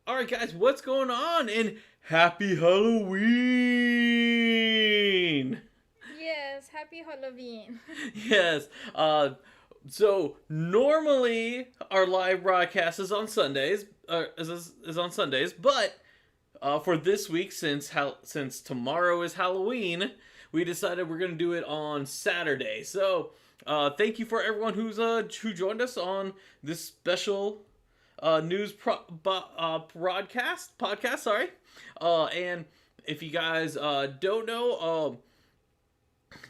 Alright guys, what's going on? And happy Halloween! Yes, happy Halloween. Yes, so normally our live broadcast is on Sundays, is on Sundays, but for this week, since tomorrow is Halloween, we decided we're gonna do it on Saturday. So, thank you for everyone who joined us on this special podcast. Sorry, and if you guys don't know,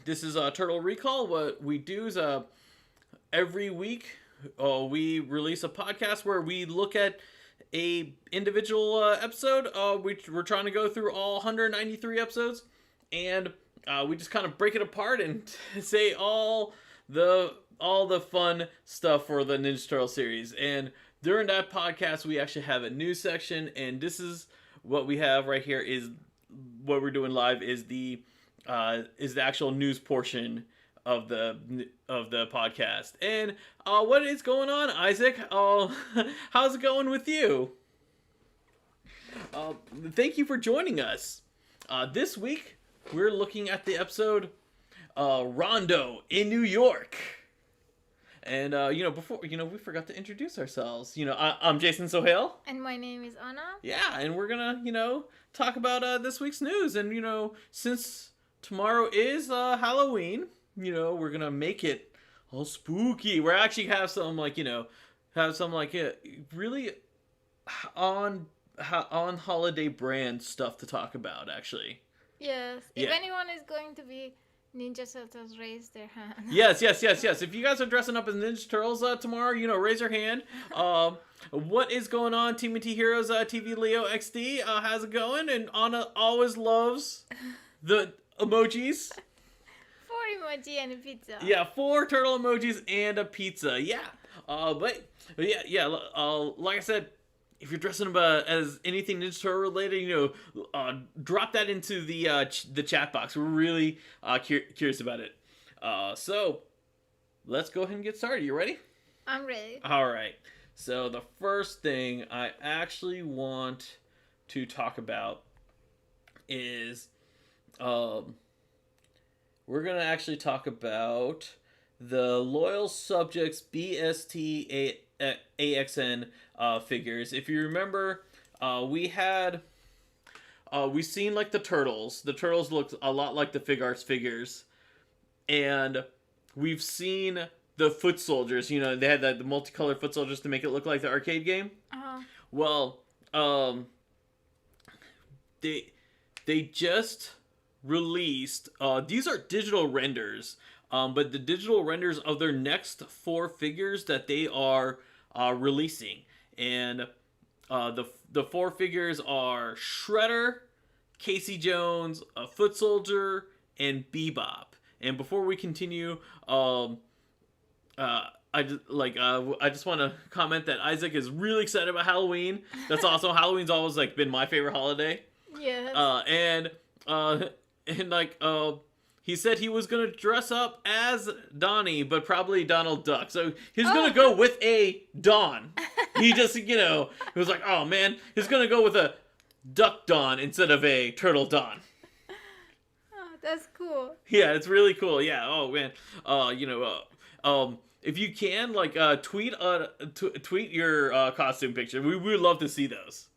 this is Turtle Recall. What we do is every week we release a podcast where we look at a individual episode. We're trying to go through all 193 episodes, and we just kind of break it apart and say all the fun stuff for the Ninja Turtle series. And during that podcast, we actually have a news section, and this is what we have right here. Is what we're doing live is the actual news portion of the podcast. And what is going on, Isaac? How's it going with you? Thank you for joining us. This week we're looking at the episode Rondo in New York. And before we forgot to introduce ourselves. I'm Jason Sohail. And my name is Anna. Yeah, and we're gonna talk about this week's news. And since tomorrow is Halloween, we're gonna make it all spooky. We're actually have some really on holiday brand stuff to talk about. Actually. Yes. Yeah. If anyone is going to be Ninja Turtles, raise their hand. Yes. If you guys are dressing up as Ninja Turtles tomorrow, raise your hand. What is going on, TMNT Heroes TV Leo XD? How's it going? And Anna always loves the emojis. 4 emoji and a pizza. Yeah, 4 turtle emojis and a pizza. Yeah. But yeah. Like I said, if you're dressing up as anything Ninja Turtle related, drop that into the chat box. We're really curious about it. So let's go ahead and get started. You ready? I'm ready. All right. So the first thing I actually want to talk about is, we're gonna actually talk about the Loyal Subjects BST AXN figures. If you remember, we seen like the turtles. The turtles look a lot like the Figuarts figures, and we've seen the foot soldiers. They had the multicolored foot soldiers to make it look like the arcade game. Well, they just released. These are digital renders. But the digital renders of their next 4 figures that they are releasing. And the 4 figures are Shredder, Casey Jones, a Foot Soldier, and Bebop. And before we continue, I just want to comment that Isaac is really excited about Halloween. That's awesome. Halloween's always been my favorite holiday. Yes. He said he was going to dress up as Donnie, but probably Donald Duck. So he's going to go with a Don. He just, he was like, oh man, he's going to go with a Duck Don instead of a Turtle Don. Oh, that's cool. Yeah, it's really cool. Yeah. Oh man. If you can, tweet your costume picture. We would love to see those.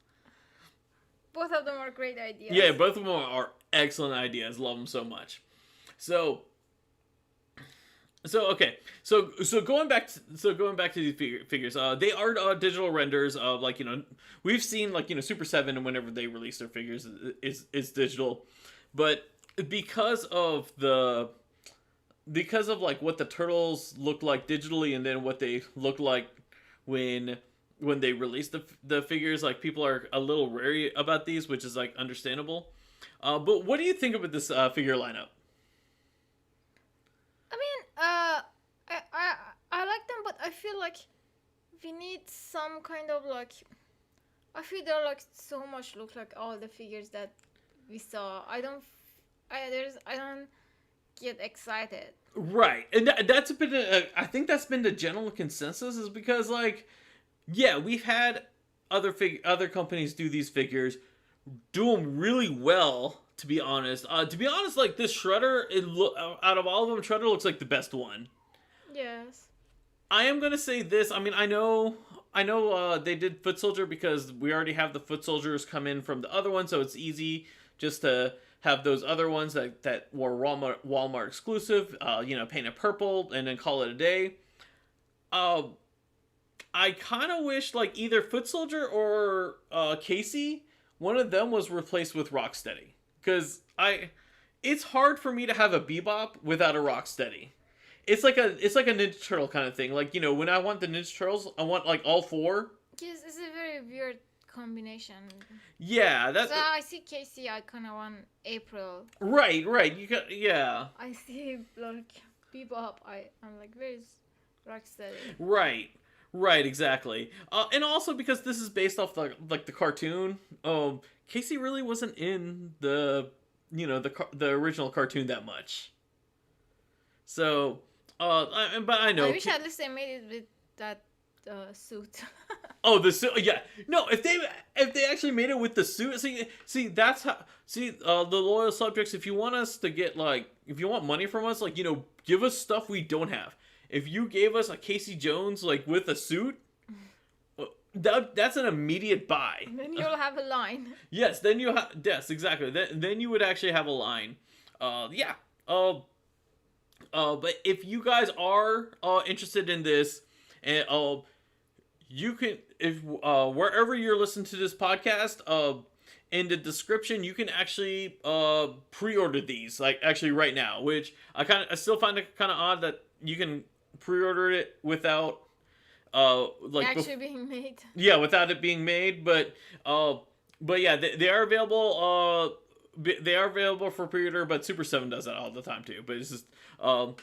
Both of them are great ideas. Yeah, both of them are excellent ideas. Love them so much. So going back to these figures, they are digital renders of we've seen Super 7, and whenever they release their figures is digital, but because of what the turtles look like digitally, and then what they look like when they release the figures, people are a little wary about these, which is understandable. But what do you think about this figure lineup? I like them, but I feel like we need some kind of I feel they're so much look like all the figures that we saw. I don't get excited. Right, and that's been I think that's been the general consensus, is because yeah, we've had other companies do these figures, do them really well. To be honest, like this Shredder, out of all of them, Shredder looks like the best one. Yes. I am gonna say this. I mean, I know they did Foot Soldier because we already have the Foot Soldiers come in from the other one, so it's easy just to have those other ones that were Walmart exclusive. Paint it purple and then call it a day. I kind of wish like either Foot Soldier or Casey, one of them was replaced with Rocksteady, because it's hard for me to have a Bebop without a Rocksteady. It's like a Ninja Turtle kind of thing. Like, when I want the Ninja Turtles, I want like all four. Yes, it's a very weird combination. Yeah, that's. So I see Casey. I kind of want April. Right. You got yeah. I see like Bebop. I'm like, where's Rocksteady? Right, exactly. And also because this is based off the cartoon. Casey really wasn't in the original cartoon that much. So, but I know. I wish at least they made it with that suit. Oh, the suit. Yeah. No, if they actually made it with the suit. See, that's how. See, the loyal subjects. If you want us to get if you want money from us, give us stuff we don't have. If you gave us a Casey Jones with a suit, that's an immediate buy. Then you'll have a line. Yes. Then you have. Yes, exactly. Then you would actually have a line. Yeah. But if you guys are interested in this, and you can, if wherever you're listening to this podcast, in the description you can actually pre-order these actually right now, which I still find it kind of odd that you can pre-order it without actually being made. Yeah, without it being made, but yeah, they are available. They are available for pre-order, but Super 7 does that all the time too. But it's just, also,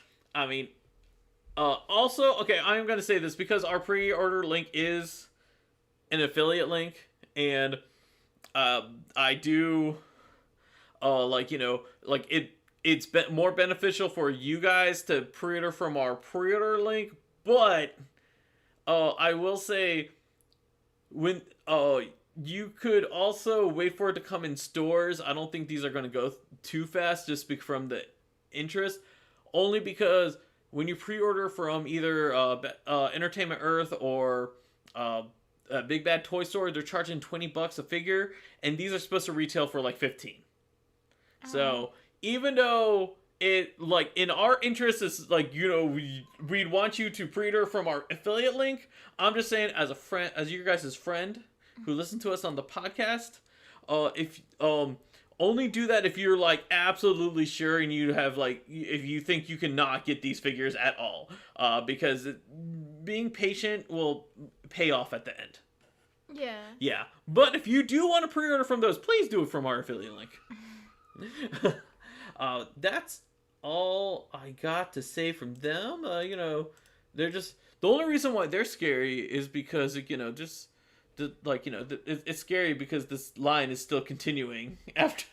okay, I'm going to say this because our pre-order link is an affiliate link, and I do, it's more beneficial for you guys to pre-order from our pre-order link, but I will say, when you could also wait for it to come in stores. I don't think these are going to go too fast just from the interest. Only because when you pre-order from either Entertainment Earth or Big Bad Toy Store, they're charging $20 a figure, and these are supposed to retail for $15. So even though it in our interest is we'd want you to pre-order from our affiliate link, I'm just saying as a friend, as your guys' friend who listen to us on the podcast, if only do that if you're absolutely sure and you have if you think you cannot get these figures at all, because being patient will pay off at the end. Yeah, but if you do want to pre-order from those, please do it from our affiliate link. That's all I got to say from them. They're just, the only reason why they're scary is because it's scary because this line is still continuing after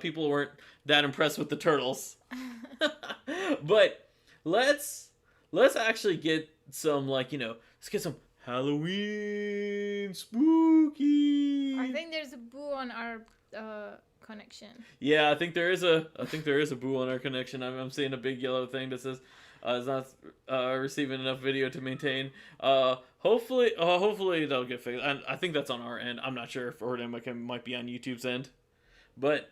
people weren't that impressed with the turtles. But let's actually get some let's get some Halloween spooky. I think there's a boo on our connection. Yeah, I think there is a boo on our connection. I'm seeing a big yellow thing that says is not receiving enough video to maintain. Hopefully they'll get fixed. I think that's on our end. I'm not sure if it might be on YouTube's end. But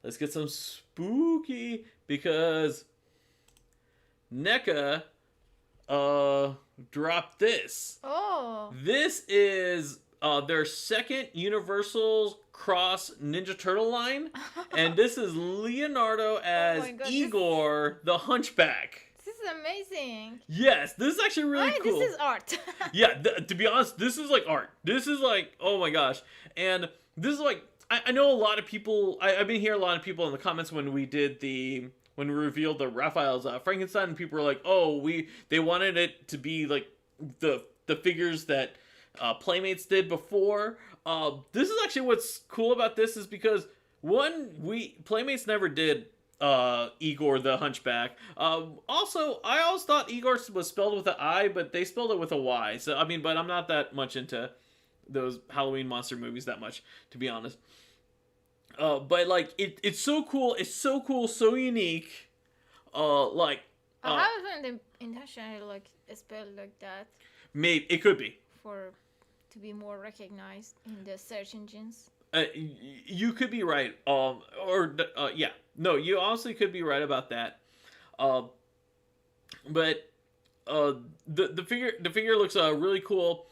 let's get some spooky, because NECA dropped this. Oh. This is their second Universal Cross Ninja Turtle line, and this is Leonardo as Igor the Hunchback. This is amazing. Yes, this is actually really cool. This is art. Yeah, to be honest, this is art. This is oh my gosh. And this is I know a lot of people, I've been hearing a lot of people in the comments when we revealed the Raphael's Frankenstein, and people were they wanted it to be the figures that Playmates did before. This is actually what's cool about this is because Playmates never did Igor the Hunchback. Also, I always thought Igor was spelled with an I, but they spelled it with a Y. So I mean, but I'm not that much into those Halloween monster movies that much, to be honest. But like it's so cool. It's so cool, so unique. Like I haven't intentionally like spelled like that maybe it could be. for to be more recognized in the search engines. You could be right. Yeah, no, you honestly could be right about that. Uh, but the figure looks really cool.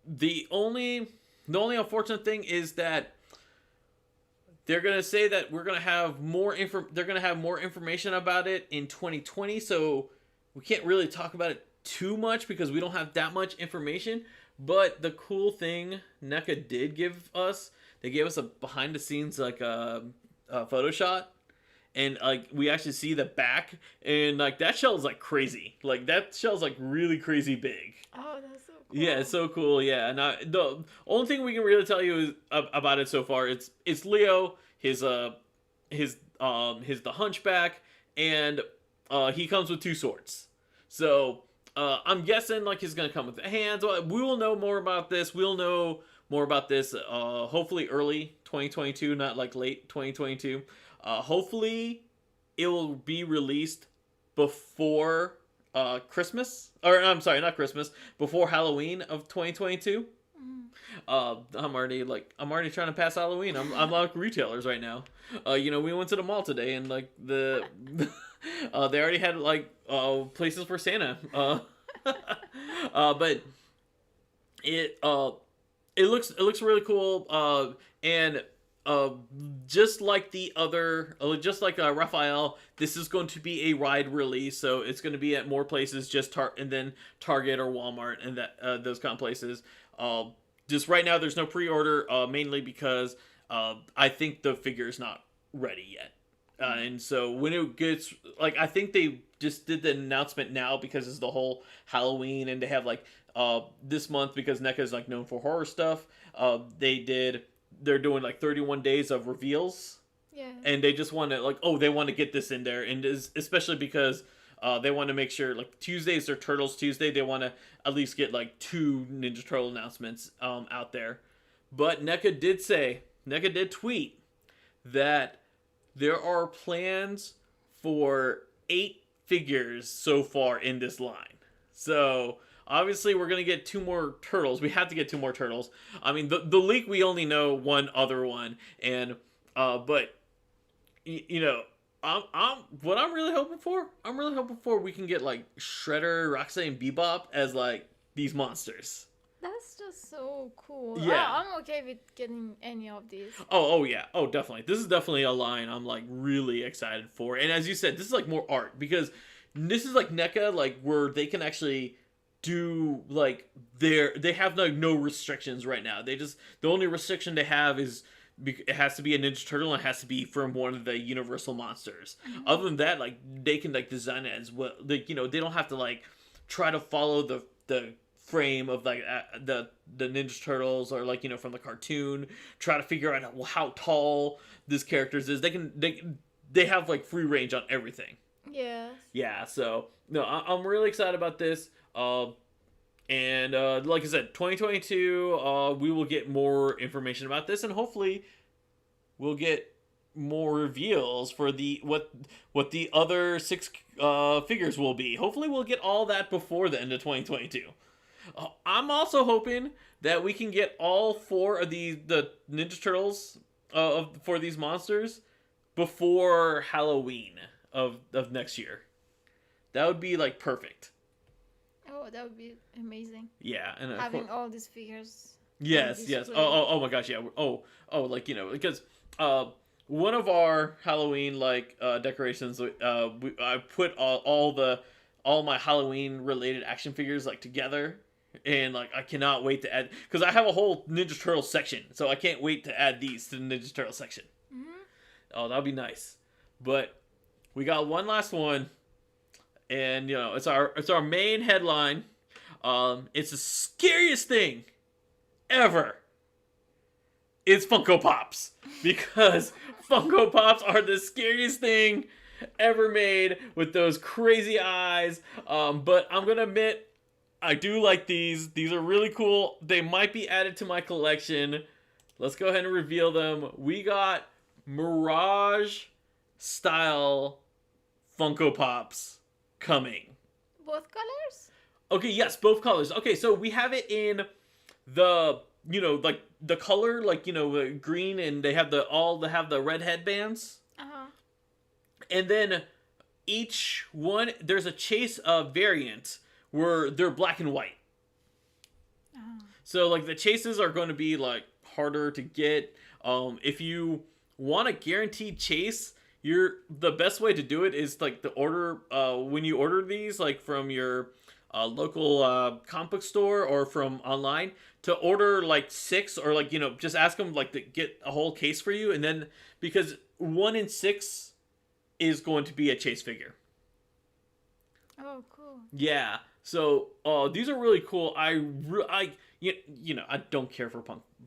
The only unfortunate thing is that they're gonna say that we're gonna have more They're gonna have more information about it in 2020, so we can't really talk about it too much because we don't have that much information. But the cool thing NECA did give us, they gave us a behind the scenes like a photo shot, and like we actually see the back, and like that shell is like crazy. Like that shell's like really crazy big. Oh, that's so cool. Yeah, it's so cool. Yeah, and the only thing we can really tell you is about it so far. It's Leo, his the Hunchback, and he comes with two swords. So I'm guessing like he's gonna come with the hands. We will know more about this. We'll know more about this. Hopefully early 2022, not like late 2022. Hopefully it will be released before Christmas, or I'm sorry, not Christmas, before Halloween of 2022. I'm already trying to pass Halloween. I'm like retailers right now. We went to the mall today, and like they already had like places for Santa. But it looks really cool. And just like the other, just like Raphael, this is going to be a wide release, so it's going to be at more places, and then Target or Walmart and that those kind of places. Just right now, there's no pre-order, mainly because I think the figure is not ready yet. And so when it gets, like, I think they just did the announcement now because it's the whole Halloween, and they have like this month, because NECA is like known for horror stuff. They're doing like 31 days of reveals. Yeah. And they just want to they want to get this in there, and especially because they want to make sure, like, Tuesdays are Turtles Tuesday. They want to at least get like 2 Ninja Turtle announcements out there. But NECA did tweet that there are plans for 8 figures so far in this line. So obviously we're gonna get 2 more turtles. We have to get 2 more turtles. I mean, the leak, we only know one other one, and but what I'm really hoping for, we can get like Shredder, Roxanne, and Bebop as like these monsters. That's just so cool. Yeah. I'm okay with getting any of these. Oh yeah. Oh, definitely. This is definitely a line I'm like really excited for. And as you said, this is like more art, because this is like NECA, like where they can actually do like they have like no restrictions right now. The only restriction they have is it has to be a Ninja Turtle, and it has to be from one of the Universal monsters. Mm-hmm. Other than that, like they can like design it as well. Like, they don't have to like try to follow the frame of like the Ninja Turtles, or like from the cartoon, try to figure out how tall this character is. They have like free range on everything. Yeah, so no, I'm really excited about this. And like I said, 2022, we will get more information about this, and hopefully we'll get more reveals for what the other 6 figures will be. Hopefully we'll get all that before the end of 2022. I'm also hoping that we can get all 4 of the Ninja Turtles for these monsters before Halloween of next year. That would be like perfect. Oh, that would be amazing. Yeah, and having all these figures. Yes. Oh my gosh, yeah. Like because one of our Halloween like decorations, I put all my Halloween related action figures like together, and like I cannot wait to add, because I have a whole Ninja Turtle section, so I can't wait to add these to the Ninja Turtle section. Mm-hmm. Oh, that'll be nice. But we got one last one. And it's our main headline. It's the scariest thing ever. is Funko Pops. Because Funko Pops are the scariest thing ever made with those crazy eyes. But I'm going to admit, I do like these. These are really cool. They might be added to my collection. Let's go ahead and reveal them. We got Mirage style Funko Pops coming. Both colors? Okay, yes, both colors. Okay, so we have it in the, like the color, like, green, and they have the red headbands. Uh-huh. And then each one, there's a chase variant where they're black and white. Uh-huh. So like the chases are going to be like harder to get. If you want a guaranteed chase, the best way to do it is like the order when you order these like from your local comic book store or from online, to order like 6, or like just ask them like to get a whole case for you, and then because 1 in 6 is going to be a chase figure. Oh, cool. Yeah. So these are really cool. I don't care for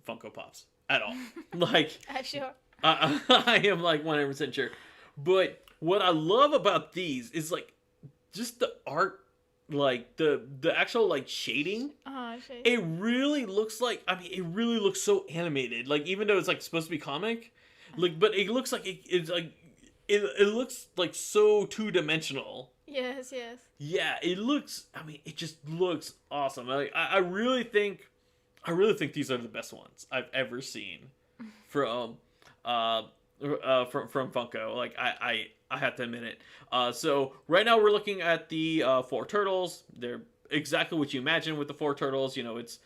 Funko Pops at all. Like, Sure. I am like 100% sure. But what I love about these is like just the art, like the actual like shading. Shade. It really looks like, it really looks so animated. Like, even though it's like supposed to be comic, like, but it looks like it's like it looks like so 2-dimensional. Yes, yes. Yeah, it looks. It just looks awesome. I really think these are the best ones I've ever seen from Funko. Like, I have to admit it. So right now we're looking at the 4 turtles. They're exactly what you imagine with the 4 turtles. It's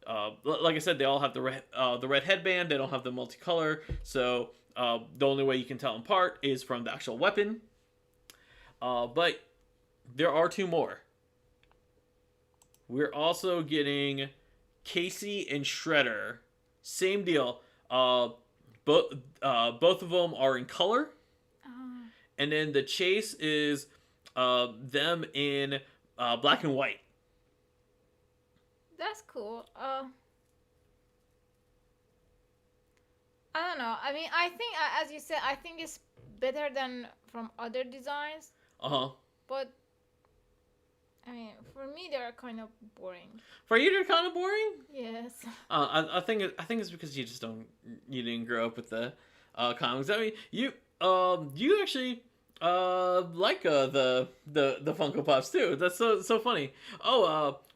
like I said, they all have the red headband. They don't have the multicolor. So the only way you can tell them apart is from the actual weapon. But there are 2 more. We're also getting Casey and Shredder. Same deal. Both of them are in color. And then the chase is them in black and white. That's cool. I don't know. I think, as you said, I think it's better than from other designs. But for me, they're kind of boring. For you, they're kind of boring? Yes. I think it's because you didn't grow up with the comics. You actually like the Funko Pops too. That's so funny.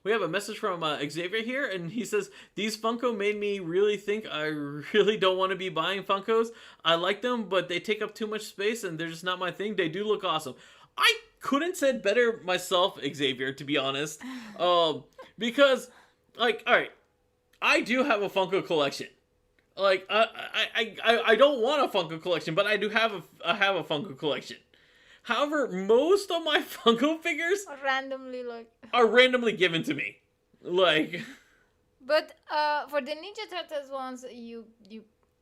We have a message from Xavier here, and he says, these Funko made me really think I really don't want to be buying Funkos. I like them, but they take up too much space, and they're just not my thing. They do look awesome. I couldn't said better myself, Xavier, to be honest. Because, like, all right, I do have a Funko collection. Like, I don't want a Funko collection, but I have a Funko collection. However, most of my Funko figures are randomly given to me. Like, but for the Ninja Turtles ones, you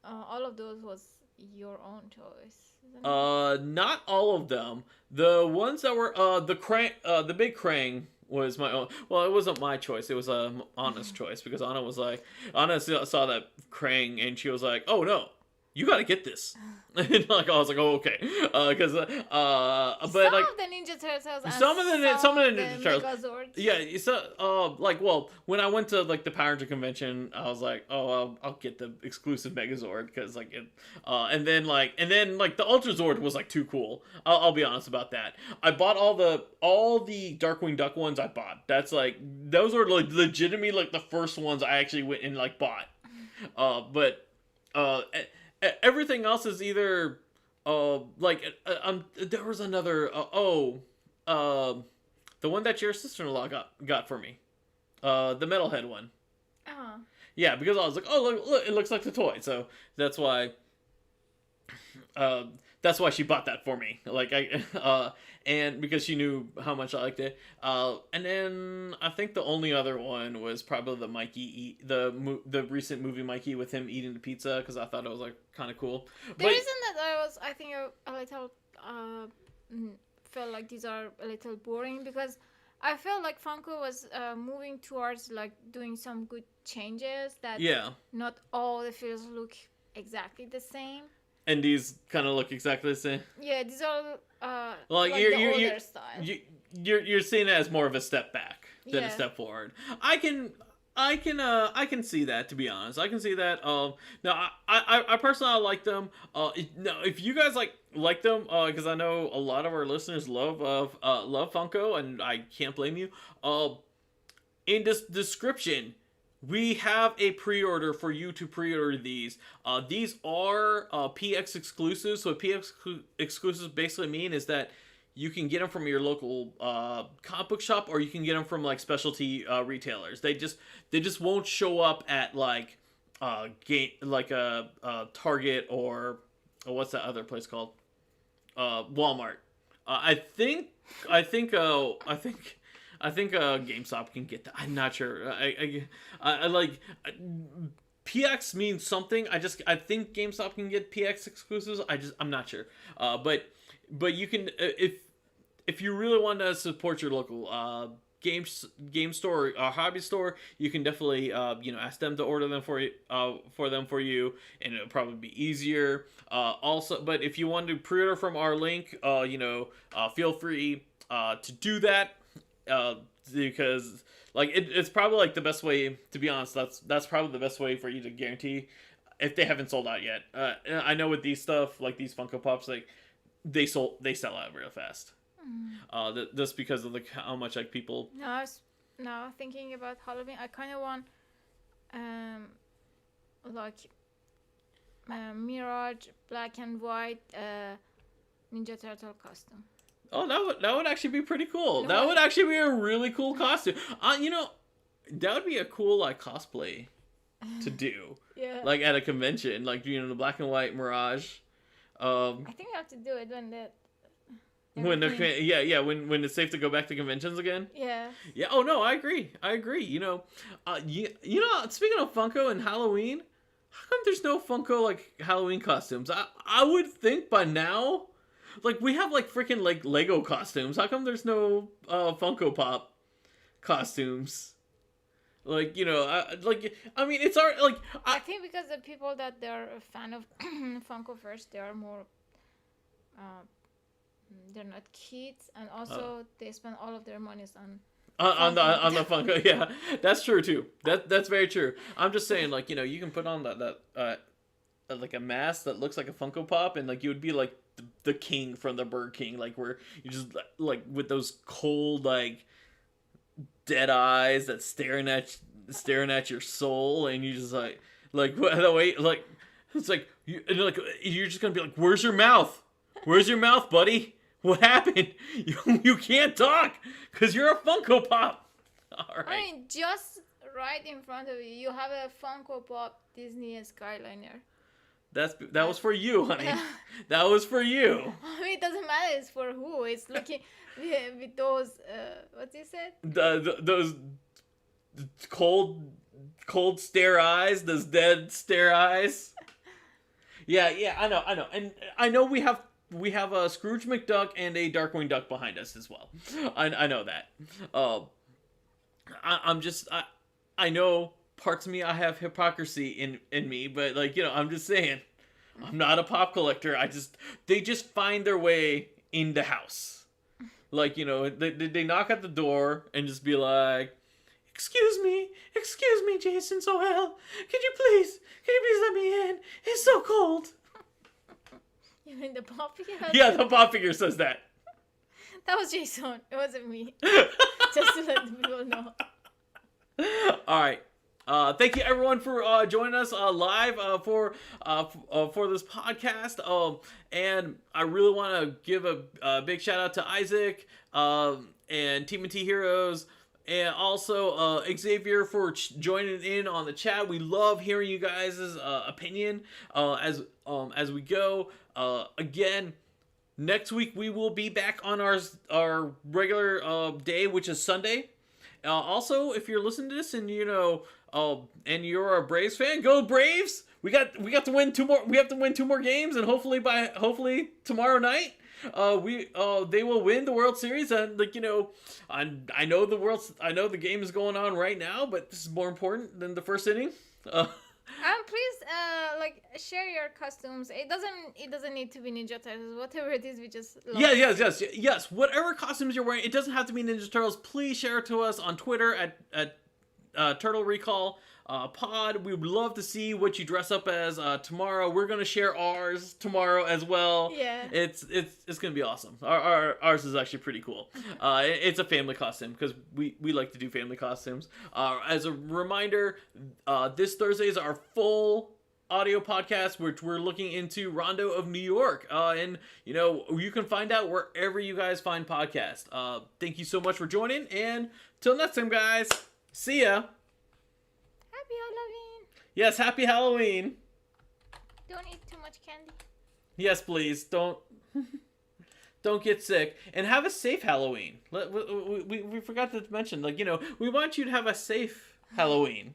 all of those was your own choice. Not all of them. The ones that were the big Krang was my own. Well, it wasn't my choice. It was Anna's choice, because Anna saw that Krang and she was like, "Oh no, you got to get this." And like, I was like, "Oh, okay," because but some like of the Ninja Turtles, and some of the Ninja Turtles, Megazords. yeah. So well, when I went to like the Power Ranger convention, I was like, "Oh, I'll get the exclusive Megazord," because like it, and then the Ultra Zord was like too cool. I'll be honest about that. I bought all the Darkwing Duck ones. I bought. That's like, those are like legitimately like the first ones I actually went and like bought. But everything else is either there was another the one that your sister-in-law got for me, the metalhead one. Yeah, because I was like, oh, look, it looks like the toy, so that's why she bought that for me. Like, and because she knew how much I liked it. And then I think the only other one was probably the Mikey, the recent movie Mikey with him eating the pizza, because I thought it was like kind of cool. The reason that I think a little felt like these are a little boring, because I felt like Funko was moving towards like doing some good changes that not all the figures look exactly the same. And these kind of look exactly the same. Yeah, these are Like like the older style. You're seeing it as more of a step back than a Yeah. step forward. I can see that, to be honest. I can see that. Now I personally like them. Now if you guys like them, because I know a lot of our listeners love Funko, and I can't blame you. In this description, we have a pre-order for you to pre-order these. These are PX exclusives. So what PX exclusives basically mean is that you can get them from your local comic book shop, or you can get them from like specialty retailers. They just won't show up at like Target or what's that other place called? Walmart. I think GameStop can get that. I'm not sure. I like PX means something. I think GameStop can get PX exclusives. I'm not sure. But you can if you really want to support your local game store or hobby store, you can definitely ask them to order them for you, and it'll probably be easier. Also, but if you want to pre-order from our link, feel free to do that. Because like it's probably like the best way, to be honest. That's probably the best way for you to guarantee if they haven't sold out yet. I know with these stuff, like these Funko Pops, like they sell out real fast. Just because of how much like people. Now thinking about Halloween, I kind of want Mirage black and white Ninja Turtle costume. Oh, that would actually be pretty cool. No, that would actually be a really cool costume. That would be a cool like cosplay to do. Yeah. Like at a convention, like the black and white Mirage. I think we have to do it when it's safe to go back to conventions again. Yeah. Yeah. Oh no, I agree. Speaking of Funko and Halloween, how come there's no Funko like Halloween costumes? I would think by now. Like, we have, like, freaking, like, Lego costumes. How come there's no Funko Pop costumes? Like, it's our, like... I think because the people that they're a fan of Funko first, they are more... they're not kids, and also they spend all of their monies on the Funko. Yeah, that's true, too. That's very true. I'm just saying, like, you can put on that like, a mask that looks like a Funko Pop, and, like, you would be, like, the king from the Burger King, like where you just like with those cold like dead eyes that staring at your soul, and you just like the way like it's like you're just gonna be like, where's your mouth, buddy, what happened? You can't talk because you're a Funko Pop. All right. I mean, just right in front of you have a Funko Pop Disney Skyliner. That was for you, honey. That was for you. I mean, it doesn't matter. It's for who. It's looking with those. What's he said? Those cold stare eyes. Those dead stare eyes. Yeah. I know. And I know we have a Scrooge McDuck and a Darkwing Duck behind us as well. I know that. I know. Parts of me, I have hypocrisy in me, but like, I'm just saying, I'm not a pop collector. They just find their way in the house. Like, they knock at the door and just be like, excuse me, Jason Sohel, can you please let me in? It's so cold. You mean the pop figure? Yeah, the pop figure says that. That was Jason. It wasn't me. Just to let the people know. All right. Thank you everyone for joining us live for this podcast. And I really want to give a big shout out to Isaac and TMNT Heroes, and also Xavier for joining in on the chat. We love hearing you guys' opinion as we go. Again, next week we will be back on our regular day, which is Sunday. Also, if you're listening to this and and you're a Braves fan, go Braves! We got to win two more. We have to win 2 more games, and hopefully tomorrow night, they will win the World Series. And I know the game is going on right now, but this is more important than the first inning. I'm please like share your costumes. It doesn't need to be Ninja Turtles. Whatever it is, we just love Yeah, it. yes. Whatever costumes you're wearing, it doesn't have to be Ninja Turtles. Please share it to us on Twitter at Turtle Recall Pod. We would love to see what you dress up as tomorrow. We're gonna share ours tomorrow as well. Yeah. It's gonna be awesome. Ours is actually pretty cool. It's a family costume because we like to do family costumes. As a reminder, this Thursday is our full audio podcast, which we're looking into Rondo of New York. And, you know, you can find out wherever you guys find podcasts. Thank you so much for joining. And till next time, guys, see ya. Happy Halloween. Yes, happy Halloween. Don't eat too much candy. Yes, please. Don't get sick. And have a safe Halloween. We forgot to mention, like, you know, we want you to have a safe Halloween.